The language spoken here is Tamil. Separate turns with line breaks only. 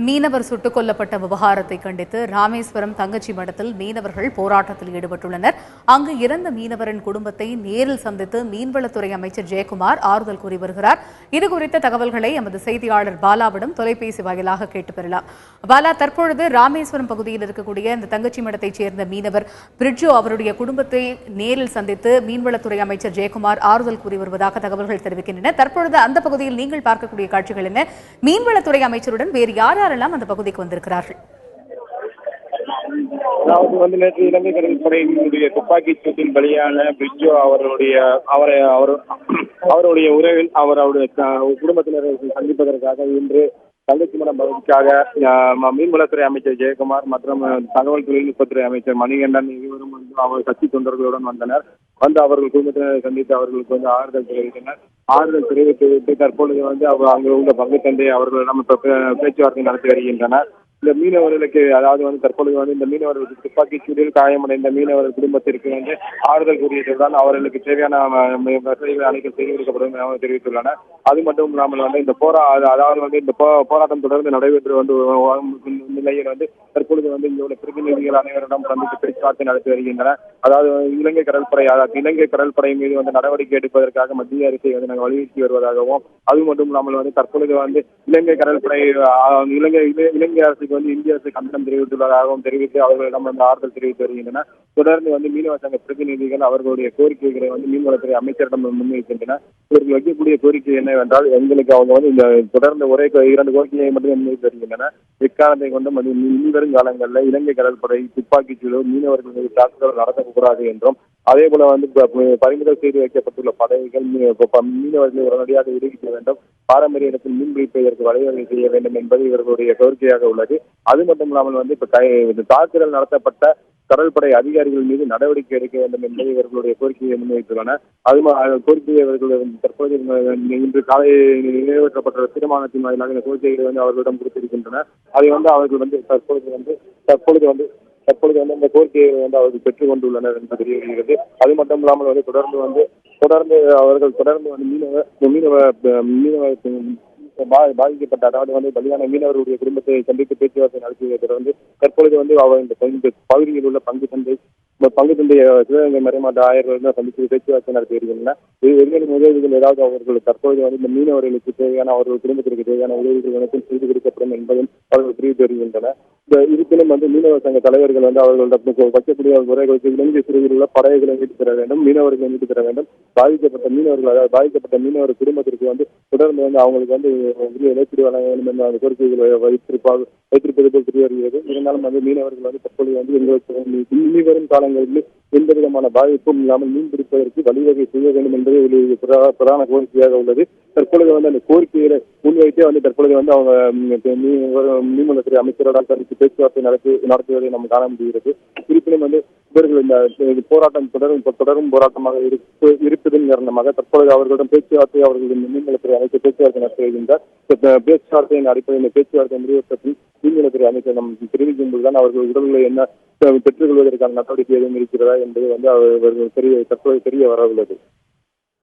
மீனவர் சுட்டுக் கொல்லப்பட்ட விவகாரத்தை கண்டித்து ராமேஸ்வரம் தங்கச்சி மடத்தில் மீனவர்கள் போராட்டத்தில் ஈடுபட்டுள்ளனர். அங்கு இறந்த மீனவரின் குடும்பத்தை நேரில் சந்தித்து மீன்வளத்துறை அமைச்சர் ஜெயக்குமார் ஆறுதல் கூறி வருகிறார். இதுகுறித்த தகவல்களை எமது செய்தியாளர் பாலாவிடம் தொலைபேசி வாயிலாக கேட்டு பெறலாம். பாலா, தற்பொழுது ராமேஸ்வரம் பகுதியில் இருக்கக்கூடிய இந்த தங்கச்சி மடத்தைச் சேர்ந்த மீனவர் பிரிட்ஜு அவருடைய குடும்பத்தை நேரில் சந்தித்து மீன்வளத்துறை அமைச்சர் ஜெயக்குமார் ஆறுதல் கூறி வருவதாக தகவல்கள் தெரிவிக்கின்றன. தற்பொழுது அந்த பகுதியில் நீங்கள் பார்க்கக்கூடிய காட்சிகள் என்ன? மீன்வளத்துறை அமைச்சருடன் வேறு யாரெல்லாம் அந்த பகுதிக்கு வந்திருக்கிறார்கள்?
அதாவது நேற்று இலங்கை கடற்படையினுடைய துப்பாக்கி சூட்டில் பலியான பிரிட்ஜோ அவருடைய உறவில் அவருடைய குடும்பத்தினரை சந்திப்பதற்காக இன்று தங்கச்சி மடம் பகுதிக்காக மீன்வளத்துறை அமைச்சர் ஜெயக்குமார் மற்றும் தகவல் தொழில்நுட்பத்துறை அமைச்சர் மணிகண்டன் இருவரும் அவர் கட்சி தொண்டர்களுடன் வந்தனர். அவர்கள் குடும்பத்தினரை சந்தித்து அவர்களுக்கு ஆறுதல் தெரிவித்தனர். ஆறுதல் தெரிவித்துவிட்டு தற்பொழுது அங்கு உள்ள பங்கு தந்தை அவர்களிடம் பேச்சுவார்த்தை நடத்தி வருகின்றனர். இந்த மீனவர்களுக்கு தற்பொழுது இந்த மீனவர்களுக்கு துப்பாக்கி சூடில் காயமடைந்த மீனவர் குடும்பத்திற்கு ஆறுதல் கூறியதுடன் அவர்களுக்கு தேவையான வசதிகள் அனைத்தும் செய்து கொடுக்கப்படும் தெரிவித்துள்ளனர். அது மட்டும் இல்லாமல் இந்த போராட்டம் தொடர்ந்து நடைபெற்று நிலையில் தற்பொழுது இங்குள்ள பிரதிநிதிகள் அனைவரிடம் சந்தித்து பேச்சுவார்த்தை நடத்தி வருகின்றனர். அதாவது இலங்கை கடற்படை மீது நடவடிக்கை எடுப்பதற்காக மத்திய அரசை நாங்கள் வலியுறுத்தி வருவதாகவும், அது மட்டும் இல்லாமல் தற்பொழுது இலங்கை கடற்படை இலங்கை அரசுக்கு இந்திய அரசு கண்டனம் தெரிவித்துள்ளதாகவும் தெரிவித்து அவர்களிடம் ஆறுதல் தெரிவித்து வருகின்றனர். தொடர்ந்து மீனவர் சங்க பிரதிநிதிகள் அவர்களுடைய கோரிக்கைகளை மீன்வளத்துறை அமைச்சரிடம் முன்வைக்கின்றனர். இவர்கள் வைக்கக்கூடிய கோரிக்கை என்னவென்றால், எங்களுக்கு அவங்க இந்த தொடர்ந்து ஒரே 2 கோரிக்கையை மட்டும் முன்வைத்து வருகின்றனர். இக்காரணத்தை கொண்டு இனிவரும் காலங்களில் இலங்கை கடற்படை துப்பாக்கி சூடு மீனவர்கள் மீது தாக்குதல் நடத்தக்கூடாது என்றும், அதே போல பறிமுதல் செய்து வைக்கப்பட்டுள்ள படகுகள் மீனவர்களை உடனடியாக விடுவிக்க வேண்டும், பாரம்பரிய இடத்தில் மீன்பிடிப்பதற்கு வழிவகை செய்ய வேண்டும் என்பது இவர்களுடைய கோரிக்கையாக உள்ளது. அது மட்டும் இல்லாமல் தாக்குதல் நடத்தப்பட்ட கடற்படை அதிகாரிகள் மீது நடவடிக்கை எடுக்க வேண்டும் என்பது இவர்களுடைய கோரிக்கையை முன்வைத்துள்ளனர். கோரிக்கையை இவர்கள் தற்போது இன்று காலை நிறைவேற்றப்பட்ட தீர்மானத்தின் வாயிலாக இந்த கோரிக்கைகளை அவர்களிடம் கொடுத்திருக்கின்றனர். அதை அவர்கள் தற்பொழுது இந்த கோரிக்கையை அவர்கள் பெற்றுக் கொண்டுள்ளனர் என்று தெரிய வருகிறது. அது மட்டும் இல்லாமல் தொடர்ந்து அவர்கள் மீனவ பாதிக்கப்பட்ட அதாவது பலியான மீனவர்களுடைய குடும்பத்தை சந்தித்து பேச்சுவார்த்தை நடத்தியதை தொடர்ந்து தற்பொழுது இந்த பகுதியில் உள்ள பங்கு தந்தை சிவகங்கை மறைமாட்ட ஆயர்கள் சந்தித்து பேச்சுவார்த்தை நடத்தி வருகின்றனர். எரிமலை உதவிகள் ஏதாவது அவர்கள் தற்பொழுது இந்த மீனவர்களுக்கு தேவையான அவர்கள் குடும்பத்திற்கு தேவையான உதவிகள் அனைத்தும் செய்து கொடுக்கப்படும் என்பதும் அவர்கள் தெரிவித்து வருகின்றனர். இருப்பினும் மீனவர் சங்க தலைவர்கள் அவர்களிடம் வைக்கக்கூடிய முறைகளுக்கு இலங்கை சிறையில் உள்ள படகுகளை மீட்டு தர வேண்டும், மீனவர்களை மீட்டு தர வேண்டும். பாதிக்கப்பட்ட மீனவர் குடும்பத்திற்கு தொடர்ந்து அவங்களுக்கு உரிய இழப்பீடு வழங்க வேண்டும் என்ற அந்த கோரிக்கைகளை வைத்திருப்பது போல் தெரிய வருகிறது. இருந்தாலும் மீனவர்கள் தற்பொழுது எங்களுக்கு இனிவரும் காலங்களில் எந்த விதமான பாதிப்பும் இல்லாமல் மீன் பிடிப்பதற்கு வழிவகை செய்ய வேண்டும் என்பது பிரதான கோரிக்கையாக உள்ளது. தற்பொழுது அந்த கோரிக்கைகளை முன்வைத்தே தற்பொழுது அவங்க மீன்வளத்துறை அமைச்சருடன் சந்தித்து பேச்சுவார்த்தை நடத்துவதை நாம் காண முடிகிறது. இருப்பினும் இவர்கள் இந்த போராட்டம் தொடரும் போராட்டமாக இருப்பதன் காரணமாக தற்பொழுது அவர்களிடம் பேச்சுவார்த்தை அவர்கள் மீன்வளத்துறை அமைச்சர் பேச்சுவார்த்தை நடத்தி வருகின்றார். பேச்சுவார்த்தையின் அடிப்படையில் இந்த பேச்சுவார்த்தை முடிவெற்றத்தில் மீன்வளத்துறை அமைச்சர் நம் தெரிவிக்கும் போதுதான் அவர்கள் உடல்களை என்ன பெற்றுக் கொள்வதற்கான நடவடிக்கை எதுவும் இருக்கிறதா என்பது தற்போது தெரிய வரவுள்ளது.